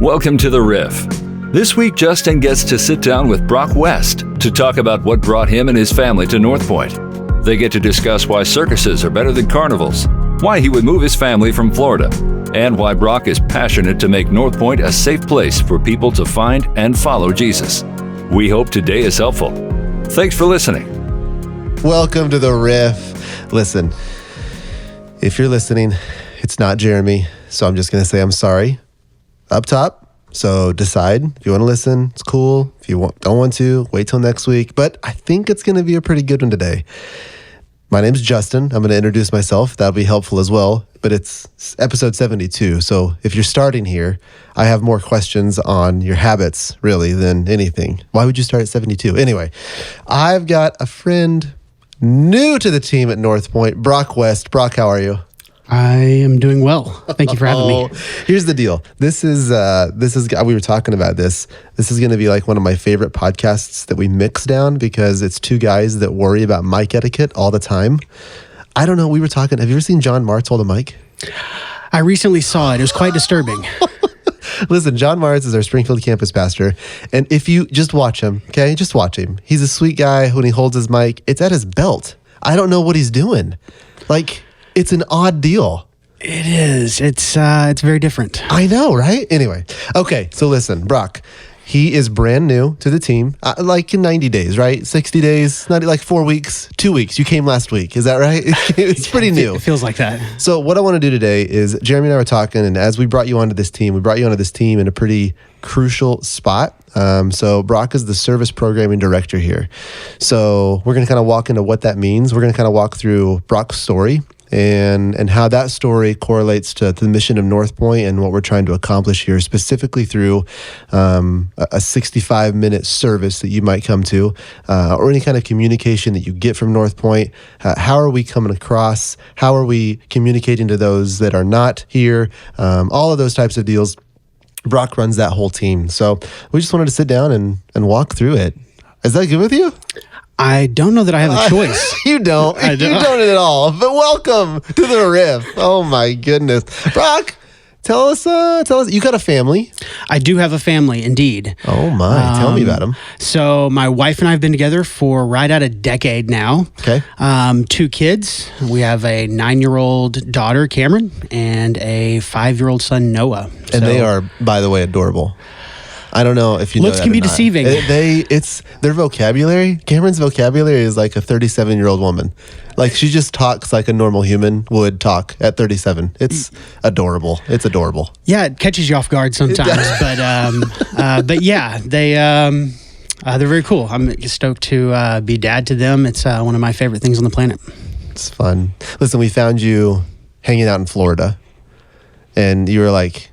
Welcome to the Riff. This week, Justin gets to sit down with Brock West to talk about what brought him and his family to North Point. They get to discuss why circuses are better than carnivals, why he would move his family from Florida, and why Brock is passionate to make North Point a safe place for people to find and follow Jesus. We hope today is helpful. Thanks for listening. Welcome to the Riff. Listen, if you're listening, it's not Jeremy, so I'm just going to say I'm sorry up top. So decide if you want to listen, it's cool. If you don't want to, wait till next week. But I think it's going to be a pretty good one today. My name's Justin. I'm going to introduce myself. That'll be helpful as well. But it's episode 72. So if you're starting here, I have more questions on your habits, really, than anything. Why would you start at 72? Anyway, I've got a friend new to the team at North Point, Brock West. Brock, how are you? I am doing well. Thank you for having me. Here's the deal. This is we were talking about this. This is going to be like one of my favorite podcasts that we mix down because it's two guys that worry about mic etiquette all the time. I don't know. We were talking. Have you ever seen John Martz hold a mic? I recently saw it. It was quite disturbing. Listen, John Martz is our Springfield campus pastor. And if you just watch him, okay, just watch him. He's a sweet guy. When he holds his mic, it's at his belt. I don't know what he's doing. Like, it's an odd deal. It is. It's very different. I know, right? Anyway. Okay, so listen, Brock, he is brand new to the team, like in 90 days, right? 60 days, not like 4 weeks, 2 weeks. You came last week. Is that right? It's pretty new. It feels like that. So what I want to do today is, Jeremy and I were talking, and as we brought you onto this team, in a pretty crucial spot. So Brock is the service programming director here. So we're going to kind of walk into what that means. We're going to kind of walk through Brock's story and how that story correlates to the mission of North Point and what we're trying to accomplish here, specifically through a 65-minute service that you might come to, or any kind of communication that you get from North Point. How are we coming across? How are we communicating to those that are not here? All of those types of deals. Brock runs that whole team. So we just wanted to sit down and walk through it. Is that good with you? I don't know that I have a choice. You don't. You don't at all. But welcome to the Riff. Oh my goodness. Brock, tell us, you got a family. I do have a family, indeed. Oh my, tell me about them. So my wife and I have been together for right at a decade now. Okay. 2 kids. We have a 9-year-old daughter, Cameron, and a 5-year-old son, Noah. And they are, by the way, adorable. I don't know if you know looks that can or be not. deceiving. It's their vocabulary. Cameron's vocabulary is like a 37-year-old woman. Like, she just talks like a normal human would talk at 37. It's adorable. It's adorable. Yeah, it catches you off guard sometimes, but yeah, they're very cool. I'm stoked to be dad to them. It's one of my favorite things on the planet. It's fun. Listen, we found you hanging out in Florida, and you were like,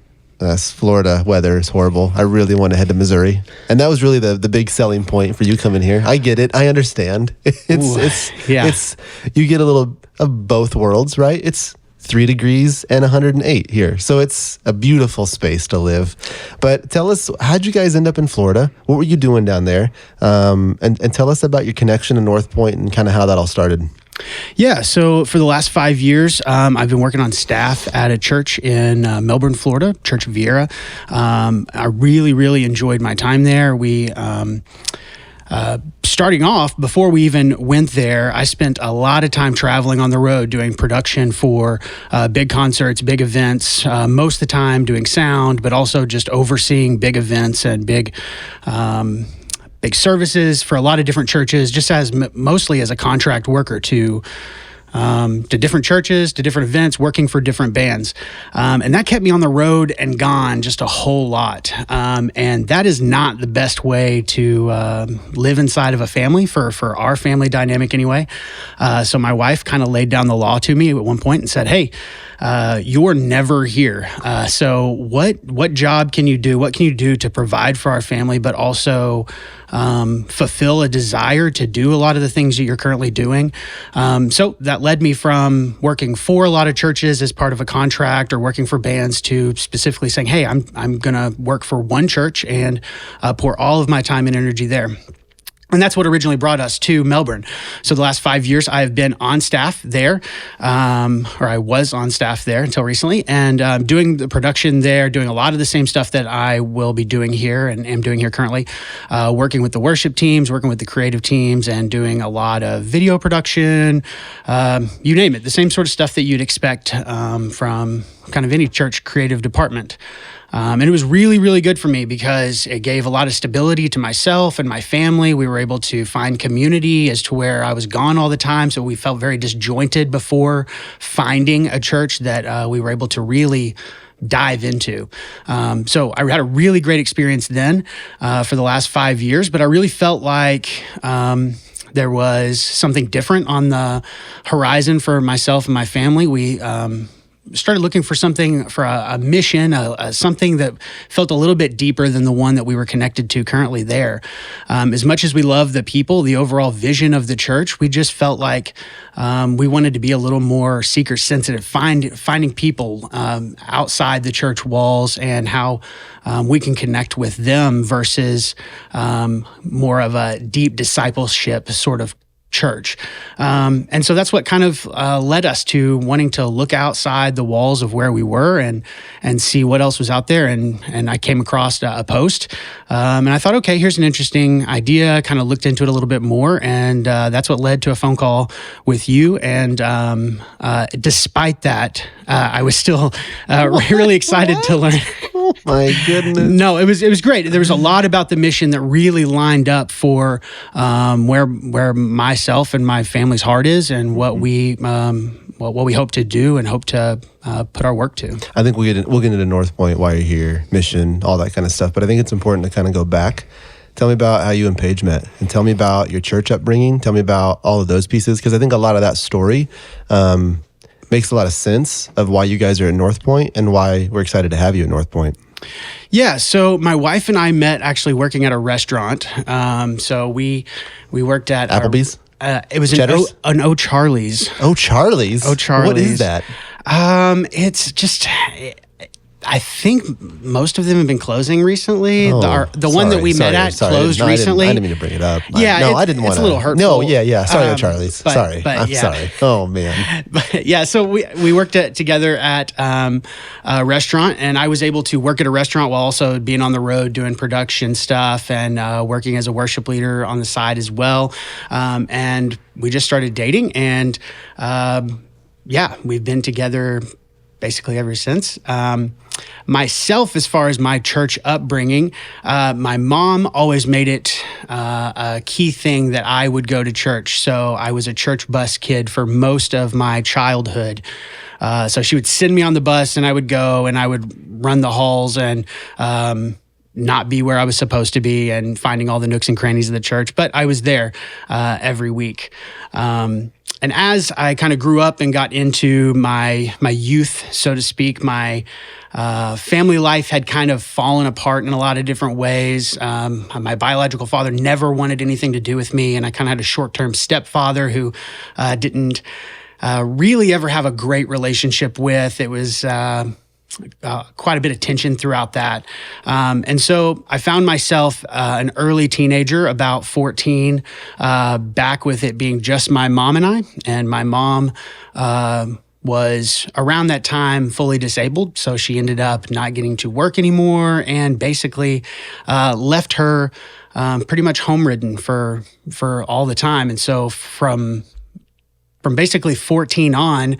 Florida weather is horrible. I really want to head to Missouri. And that was really the big selling point for you coming here. I get it. I understand. It's you get a little of both worlds, right? It's 3 degrees and 108 here. So it's a beautiful space to live. But tell us, how'd you guys end up in Florida? What were you doing down there? And tell us about your connection to North Point and kind of how that all started. Yeah, so for the last 5 years, I've been working on staff at a church in Melbourne, Florida, Church of Viera. I really, really enjoyed my time there. We, starting off, before we even went there, I spent a lot of time traveling on the road doing production for big concerts, big events, most of the time doing sound, but also just overseeing big events and big services for a lot of different churches, just as mostly as a contract worker to different churches, to different events, working for different bands. And that kept me on the road and gone just a whole lot. And that is not the best way to live inside of a family, for our family dynamic anyway. So my wife kind of laid down the law to me at one point and said, hey, you're never here. So what job can you do? What can you do to provide for our family, but also fulfill a desire to do a lot of the things that you're currently doing? So that led me from working for a lot of churches as part of a contract or working for bands to specifically saying, hey, I'm going to work for one church and pour all of my time and energy there. And that's what originally brought us to Melbourne. So the last 5 years, I have been on staff there, or I was on staff there until recently, and doing the production there, doing a lot of the same stuff that I will be doing here and am doing here currently, working with the worship teams, working with the creative teams, and doing a lot of video production, you name it, the same sort of stuff that you'd expect from kind of any church creative department. And it was really, really good for me because it gave a lot of stability to myself and my family. We were able to find community as to where I was gone all the time. So we felt very disjointed before finding a church that we were able to really dive into. So I had a really great experience then for the last 5 years, but I really felt like there was something different on the horizon for myself and my family. We started looking for something, for a mission, something that felt a little bit deeper than the one that we were connected to currently there. As much as we love the people, the overall vision of the church, we just felt like we wanted to be a little more seeker sensitive, finding people outside the church walls and how we can connect with them versus more of a deep discipleship sort of church. And so that's what kind of led us to wanting to look outside the walls of where we were and see what else was out there. And I came across a post and I thought, okay, here's an interesting idea, kind of looked into it a little bit more. And that's what led to a phone call with you. And despite that, I was still really excited to learn. Oh my goodness. No, it was great. There was a lot about the mission that really lined up for where myself and my family's heart is, and what we hope to do and hope to put our work to. I think we'll get into North Point, why you're here, mission, all that kind of stuff. But I think it's important to kind of go back. Tell me about how you and Paige met, and tell me about your church upbringing. Tell me about all of those pieces, because I think a lot of that story makes a lot of sense of why you guys are at North Point and why we're excited to have you at North Point. Yeah, so my wife and I met actually working at a restaurant. So we worked at Applebee's? It was an O'Charlie's. O'Charlie's? O'Charlie's. What is that? It's just, I think most of them have been closing recently. The one that we met at closed recently. I didn't mean to bring it up. Yeah, I didn't want to. It's a little hurtful. No, yeah. Sorry, O'Charlie's. Sorry. But I'm yeah. sorry. Oh, man. But yeah, so we worked together at a restaurant, and I was able to work at a restaurant while also being on the road doing production stuff and working as a worship leader on the side as well. And we just started dating, and we've been together basically ever since. Myself, as far as my church upbringing, my mom always made it a key thing that I would go to church. So I was a church bus kid for most of my childhood. So she would send me on the bus, and I would go and I would run the halls and not be where I was supposed to be and finding all the nooks and crannies of the church. But I was there every week. And as I kind of grew up and got into my youth, so to speak, my family life had kind of fallen apart in a lot of different ways. My biological father never wanted anything to do with me, and I kind of had a short-term stepfather who didn't really ever have a great relationship with. It was quite a bit of tension throughout that. And so I found myself an early teenager, about 14, back with it being just my mom and I. And my mom was around that time fully disabled. So she ended up not getting to work anymore and basically left her pretty much home-ridden for all the time. And so from basically 14 on,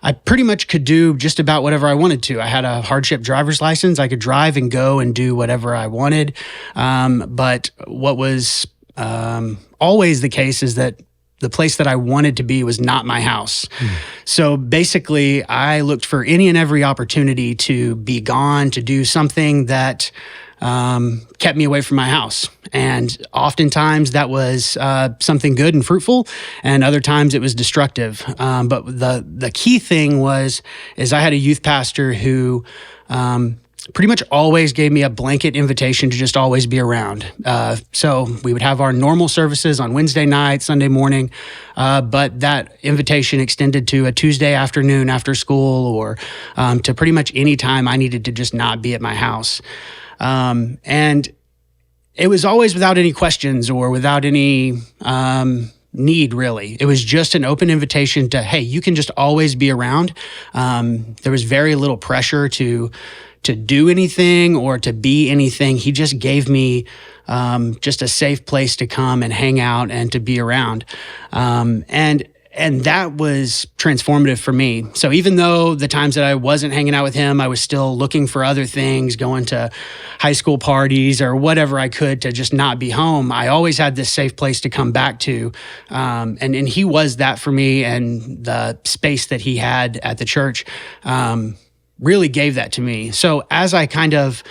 I pretty much could do just about whatever I wanted to. I had a hardship driver's license. I could drive and go and do whatever I wanted. But what was always the case is that the place that I wanted to be was not my house. So basically, I looked for any and every opportunity to be gone, to do something that kept me away from my house. And oftentimes that was something good and fruitful, and other times it was destructive. But the key thing is I had a youth pastor who pretty much always gave me a blanket invitation to just always be around. So we would have our normal services on Wednesday night, Sunday morning, but that invitation extended to a Tuesday afternoon after school, or to pretty much any time I needed to just not be at my house. And it was always without any questions or without any need, really. It was just an open invitation to, hey, you can just always be around. There was very little pressure to do anything or to be anything. He just gave me just a safe place to come and hang out and to be around. And that was transformative for me. So even though the times that I wasn't hanging out with him, I was still looking for other things, going to high school parties or whatever I could to just not be home, I always had this safe place to come back to. And he was that for me, and the space that he had at the church really gave that to me. So as I kind of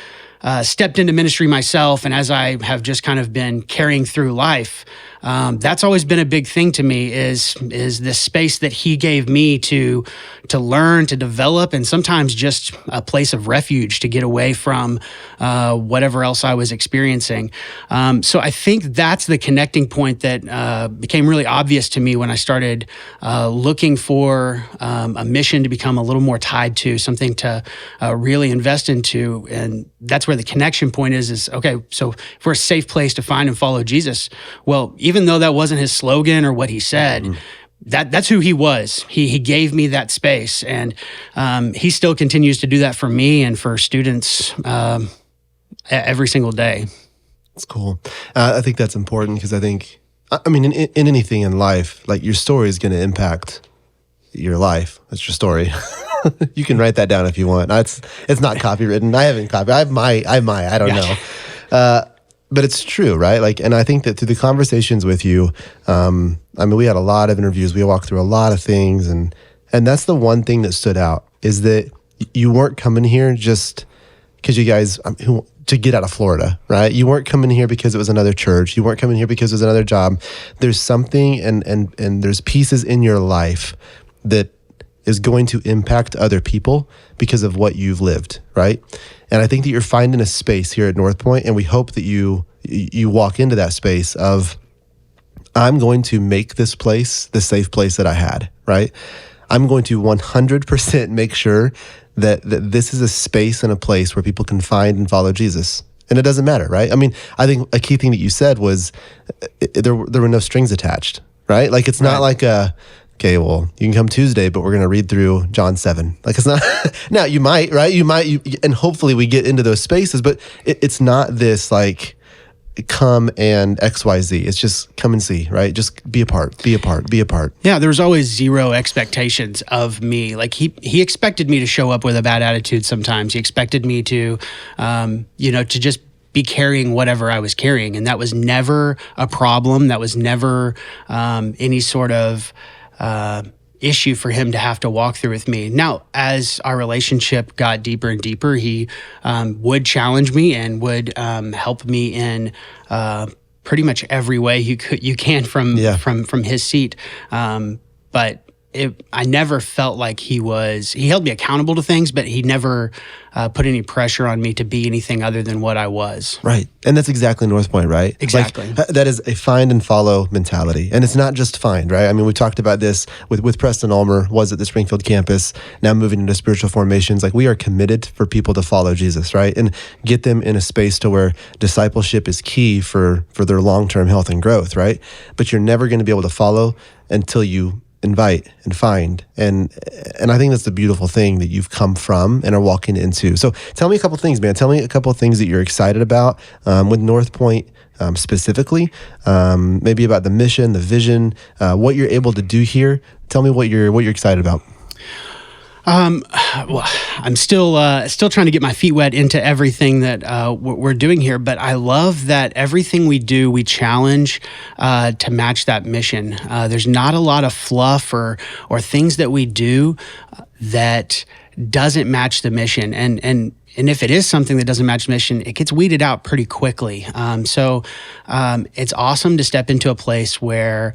stepped into ministry myself, and as I have just kind of been carrying through life, that's always been a big thing to me, is this space that he gave me to learn, to develop, and sometimes just a place of refuge to get away from whatever else I was experiencing. So I think that's the connecting point that became really obvious to me when I started looking for a mission to become a little more tied to, something to really invest into. And that's where the connection point is okay, so if we're a safe place to find and follow Jesus, well, even though that wasn't his slogan or what he said, that's who he was. He gave me that space, and he still continues to do that for me and for students every single day. That's cool. I think that's important, because I mean, in anything in life, like, your story is going to impact your life. That's your story. You can write that down if you want. It's not copywritten. I haven't copied. I don't know. But it's true, right? Like, and I think that through the conversations with you, I mean, we had a lot of interviews. We walked through a lot of things, and that's the one thing that stood out, is that you weren't coming here just because you guys to get out of Florida, right? You weren't coming here because it was another church. You weren't coming here because it was another job. There's something, and there's pieces in your life that is going to impact other people because of what you've lived, right? And I think that you're finding a space here at North Point, and we hope that you walk into that space of, I'm going to make this place the safe place that I had, right? I'm going to 100% make sure that this is a space and a place where people can find and follow Jesus. And it doesn't matter, right? I mean, I think a key thing that you said was there were no strings attached, right? Like, it's not like okay, well, you can come Tuesday, but we're going to read through John 7. Like, it's not, now you might, right? And hopefully we get into those spaces, but it's not this like, come and XYZ. It's just come and see, right? Just be a part. Yeah, there was always zero expectations of me. Like, he expected me to show up with a bad attitude sometimes. He expected me to, to just be carrying whatever I was carrying. And that was never a problem. That was never any sort of issue for him to have to walk through with me. Now, as our relationship got deeper and deeper, he would challenge me and would help me in pretty much every way you can from his seat. But I never felt like he held me accountable to things, but he never put any pressure on me to be anything other than what I was. Right. And that's exactly North Point, right? Exactly. Like, that is a find and follow mentality. And it's not just find, right? I mean, we talked about this with Preston Ulmer, was at the Springfield campus, now moving into spiritual formations. Like, we are committed for people to follow Jesus, right? And get them in a space to where discipleship is key for their long-term health and growth, right? But you're never going to be able to follow until you invite and find. And I think that's the beautiful thing that you've come from and are walking into. So tell me a couple things, man. Tell me a couple of things that you're excited about with North Point specifically, maybe about the mission, the vision, what you're able to do here. Tell me what you're excited about. Well, I'm still trying to get my feet wet into everything that we're doing here, but I love that everything we do, we challenge to match that mission. There's not a lot of fluff or things that we do that doesn't match the mission. And if it is something that doesn't match the mission, it gets weeded out pretty quickly. So it's awesome to step into a place where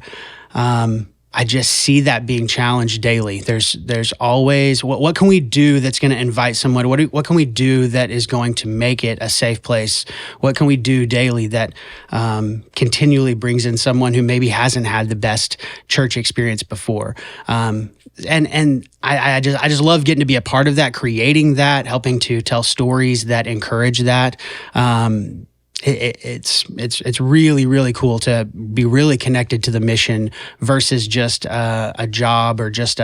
I just see that being challenged daily. There's always, what can we do that's going to invite someone? What can we do that is going to make it a safe place? What can we do daily that continually brings in someone who maybe hasn't had the best church experience before? And I just love getting to be a part of that, creating that, helping to tell stories that encourage that. it's really, really cool to be really connected to the mission versus just a job or just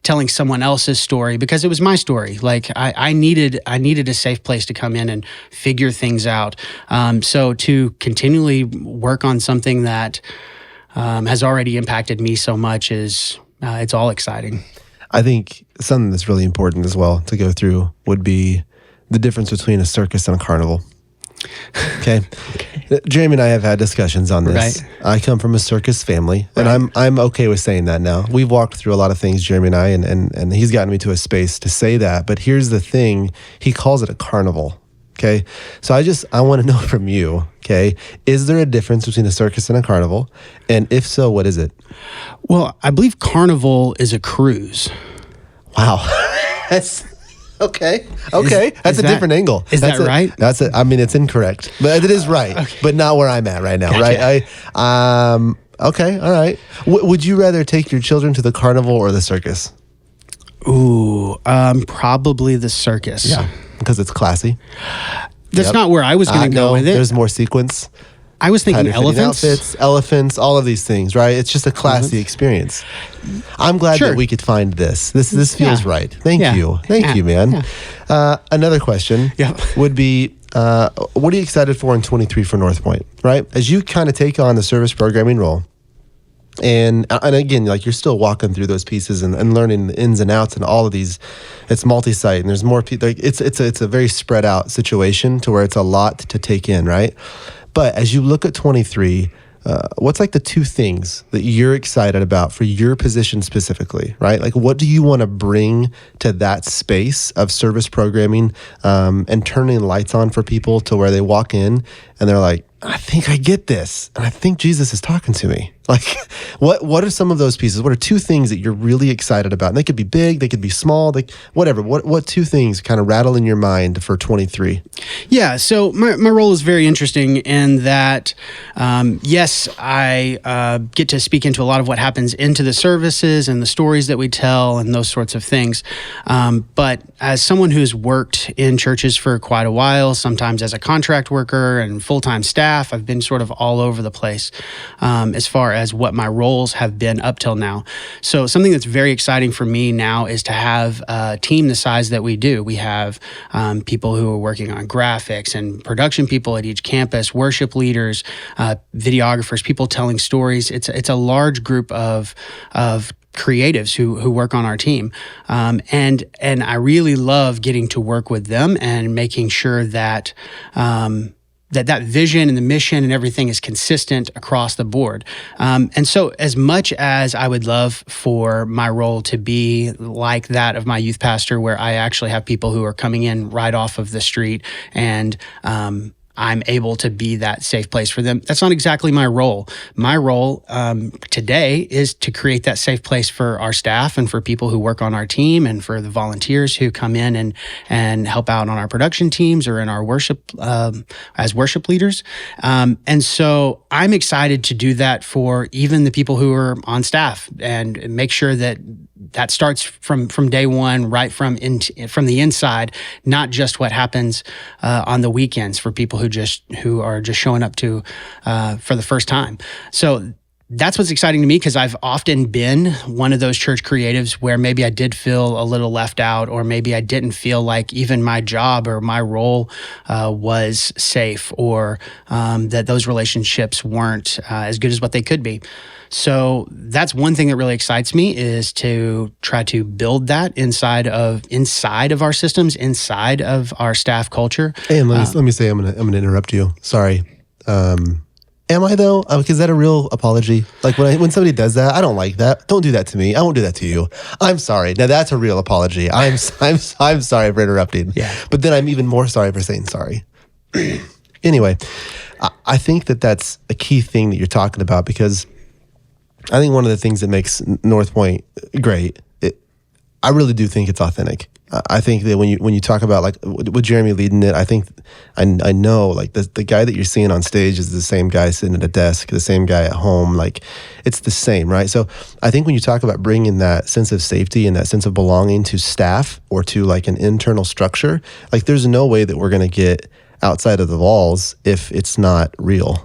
telling someone else's story, because it was my story. Like I needed a safe place to come in and figure things out. So to continually work on something that has already impacted me so much is it's all exciting. I think something that's really important as well to go through would be the difference between a circus and a carnival. Okay. Jeremy and I have had discussions on this. Right. I come from a circus family, and I'm okay with saying that now. We've walked through a lot of things, Jeremy and I, and he's gotten me to a space to say that. But here's the thing, he calls it a carnival. Okay. So I want to know from you, okay, is there a difference between a circus and a carnival? And if so, what is it? Well, I believe carnival is a cruise. Wow. That's okay. That's a different angle. Is that right? That's it. I mean, it's incorrect, but it is right, but not where I'm at right now. Gotcha. Right. Okay. All right. Would you rather take your children to the carnival or the circus? Ooh, probably the circus. Yeah. Because it's classy. That's not where I was going to go with it. There's more sequence. I was thinking elephants. Outfits, elephants, all of these things, right? It's just a classy experience. I'm glad that we could find this. This feels right. Thank you. Thank you, man. Yeah. Another question would be, what are you excited for in 23 for North Point, right? As you kind of take on the service programming role, and again, like you're still walking through those pieces and learning the ins and outs and all of these. It's multi-site and there's more people. Like it's a very spread out situation to where it's a lot to take in, right? But as you look at 23, what's like the two things that you're excited about for your position specifically, right? Like what do you want to bring to that space of service programming and turning lights on for people to where they walk in and they're like, I think I get this. And I think Jesus is talking to me. Like, what are some of those pieces? What are two things that you're really excited about? And they could be big, they could be small, like whatever. What two things kind of rattle in your mind for 23? Yeah, so my role is very interesting in that, yes, I get to speak into a lot of what happens into the services and the stories that we tell and those sorts of things. But as someone who's worked in churches for quite a while, sometimes as a contract worker and full-time staff, I've been sort of all over the place as far as what my roles have been up till now. So something that's very exciting for me now is to have a team the size that we do. We have people who are working on graphics and production people at each campus, worship leaders, videographers, people telling stories. It's a large group of creatives who work on our team. And I really love getting to work with them and making sure that that vision and the mission and everything is consistent across the board. And so as much as I would love for my role to be like that of my youth pastor, where I actually have people who are coming in right off of the street and I'm able to be that safe place for them. That's not exactly my role. My role today is to create that safe place for our staff and for people who work on our team and for the volunteers who come in and help out on our production teams or in our worship as worship leaders. And so I'm excited to do that for even the people who are on staff and make sure that starts from day one, right from the inside, not just what happens on the weekends for people who are just showing up to for the first time. So that's what's exciting to me, because I've often been one of those church creatives where maybe I did feel a little left out, or maybe I didn't feel like even my job or my role was safe, or that those relationships weren't as good as what they could be. So that's one thing that really excites me, is to try to build that inside of our systems, inside of our staff culture. And let me say, I'm gonna interrupt you. Sorry. Am I though? Is that a real apology? Like when somebody does that, I don't like that. Don't do that to me. I won't do that to you. I'm sorry. Now that's a real apology. I'm sorry for interrupting. Yeah. But then I'm even more sorry for saying sorry. Anyway, I think that's a key thing that you're talking about, because I think one of the things that makes North Point great, I really do think it's authentic. I think that when you talk about, like, with Jeremy leading it, I think I know, like, the guy that you're seeing on stage is the same guy sitting at a desk, the same guy at home. Like, it's the same, right? So I think when you talk about bringing that sense of safety and that sense of belonging to staff or to like an internal structure, like, there's no way that we're going to get outside of the walls if it's not real.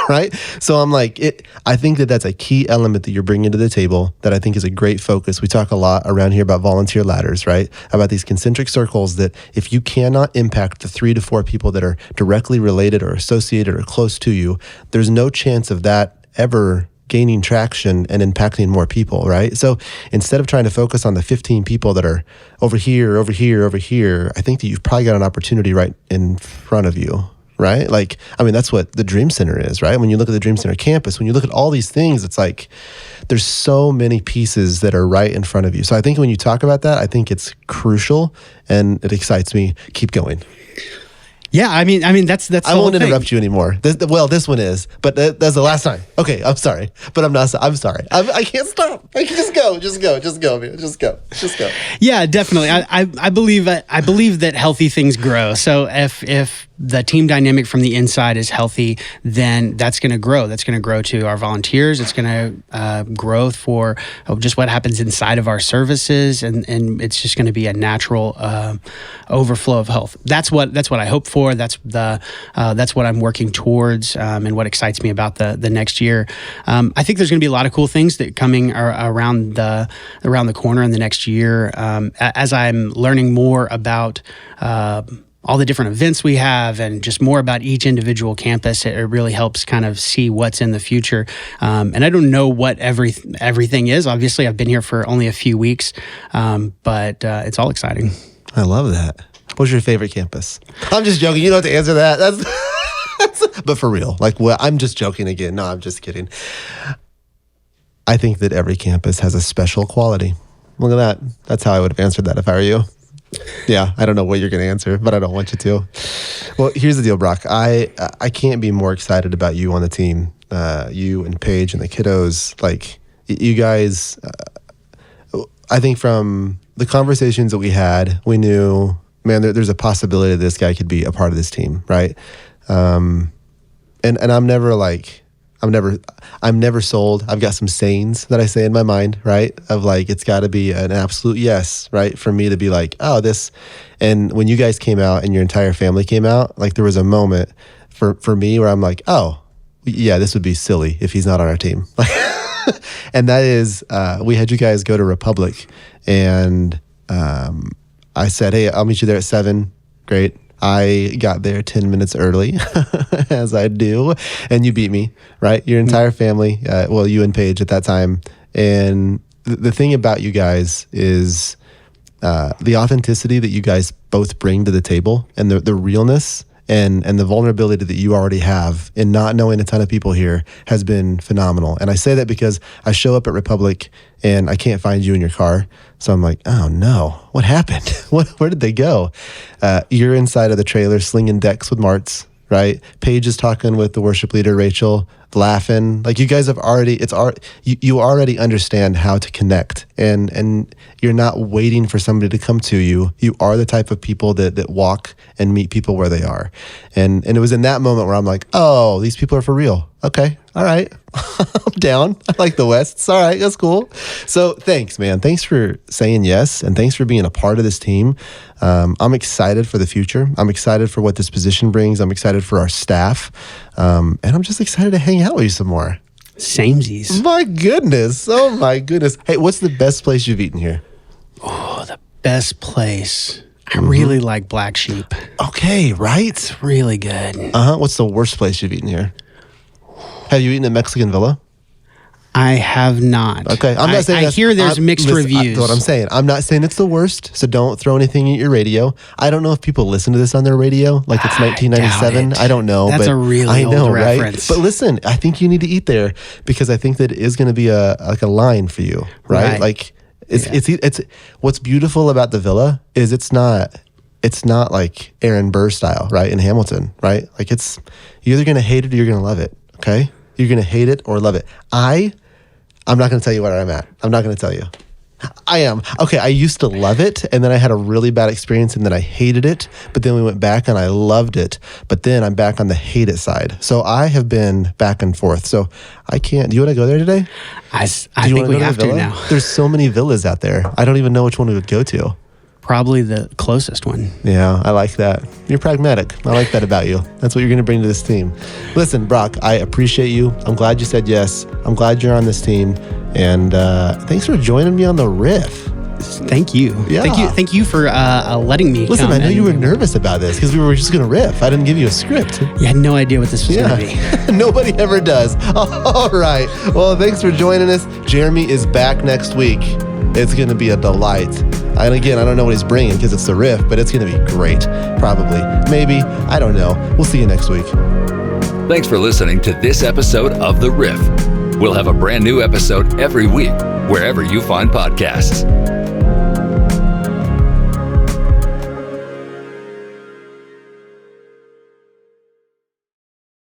Right? So I'm like, I think that that's a key element that you're bringing to the table that I think is a great focus. We talk a lot around here about volunteer ladders, right? About these concentric circles that if you cannot impact the 3 to 4 people that are directly related or associated or close to you, there's no chance of that ever gaining traction and impacting more people, right? So instead of trying to focus on the 15 people that are over here, over here, over here, I think that you've probably got an opportunity right in front of you. Right? Like, I mean, that's what the Dream Center is, right? When you look at the Dream Center campus, when you look at all these things, it's like there's so many pieces that are right in front of you. So I think when you talk about that, I think it's crucial and it excites me. Keep going. Yeah, I mean that's I won't interrupt you anymore. This one is, but that's the last time. Okay, I'm sorry, but I'm not. I'm sorry. I can't stop. I can just go, man. Just go. Yeah, definitely. I believe that healthy things grow. So if the team dynamic from the inside is healthy, then that's going to grow. That's going to grow to our volunteers. It's going to grow for just what happens inside of our services, and it's just going to be a natural overflow of health. That's what I hope for. That's what I'm working towards, and what excites me about the next year. I think there's going to be a lot of cool things that coming around the corner in the next year, as I'm learning more about all the different events we have and just more about each individual campus. It really helps kind of see what's in the future. And I don't know what everything is. Obviously, I've been here for only a few weeks, but it's all exciting. I love that. What's your favorite campus? I'm just joking. You don't have to answer that. That's but for real. Like, well, I'm just joking again. No, I'm just kidding. I think that every campus has a special quality. Look at that. That's how I would have answered that if I were you. Yeah, I don't know what you're going to answer, but I don't want you to. Well, here's the deal, Brock. I can't be more excited about you on the team. You and Paige and the kiddos. Like, you guys, I think from the conversations that we had, we knew, man, there's a possibility that this guy could be a part of this team, right? And I'm never like, I'm never sold. I've got some sayings that I say in my mind, right? Of like, it's got to be an absolute yes, right? For me to be like, oh, this. And when you guys came out and your entire family came out, like there was a moment for me where I'm like, oh, yeah, this would be silly if he's not on our team. And that is, we had you guys go to Republic, and I said, hey, I'll meet you there at 7. Great. I got there 10 minutes early, as I do, and you beat me, right? Your entire family, well, you and Paige at that time. And the thing about you guys is the authenticity that you guys both bring to the table, and the realness and the vulnerability that you already have in not knowing a ton of people here has been phenomenal. And I say that because I show up at Republic and I can't find you in your car. So I'm like, oh no, what happened? Where did they go? You're inside of the trailer slinging decks with Martz, right? Paige is talking with the worship leader, Rachel, laughing. Like, you guys have already, you already understand how to connect, and you're not waiting for somebody to come to you. You are the type of people that walk and meet people where they are. And it was in that moment where I'm like, oh, these people are for real. Okay. All right. I'm down. I like the Wests. All right. That's cool. So thanks, man. Thanks for saying yes. And thanks for being a part of this team. I'm excited for the future. I'm excited for what this position brings. I'm excited for our staff. And I'm just excited to hang out with you some more. Samesies. My goodness. Oh my goodness. Hey, what's the best place you've eaten here? Oh, the best place. I really like Black Sheep. Okay. Right. It's really good. What's the worst place you've eaten here? Have you eaten at Mexican Villa? I have not. Okay, I'm not saying. I hear there's mixed reviews. That's what I'm saying. I'm not saying it's the worst, so don't throw anything at your radio. I don't know if people listen to this on their radio, like it's 1997. I don't know. That's but a really old reference. Right? But listen, I think you need to eat there because I think that it is going to be a line for you, right? Like it's what's beautiful about the Villa is it's not like Aaron Burr style, right? In Hamilton, right? Like you're either going to hate it or you're going to love it. Okay. You're going to hate it or love it. I'm not going to tell you where I'm at. I'm not going to tell you. I am. Okay, I used to love it, and then I had a really bad experience, and then I hated it, but then we went back, and I loved it, but then I'm back on the hate it side. So I have been back and forth. So I can't. Do you want to go there today? I think we have to now. There's so many villas out there. I don't even know which one we would go to. probably the closest one. Yeah, I like that. You're pragmatic. I like that about you. That's what you're going to bring to this team. Listen, Brock, I appreciate you. I'm glad you said yes. I'm glad you're on this team. And thanks for joining me on the Riff. Thank you. Yeah. Thank you for letting me Listen, come I know and- you were nervous about this because we were just going to riff. I didn't give you a script. You had no idea what this was going to be. Nobody ever does. All right. Well, thanks for joining us. Jeremy is back next week. It's going to be a delight. And again, I don't know what he's bringing because it's the Riff, but it's going to be great. Probably. Maybe. I don't know. We'll see you next week. Thanks for listening to this episode of The Riff. We'll have a brand new episode every week, wherever you find podcasts.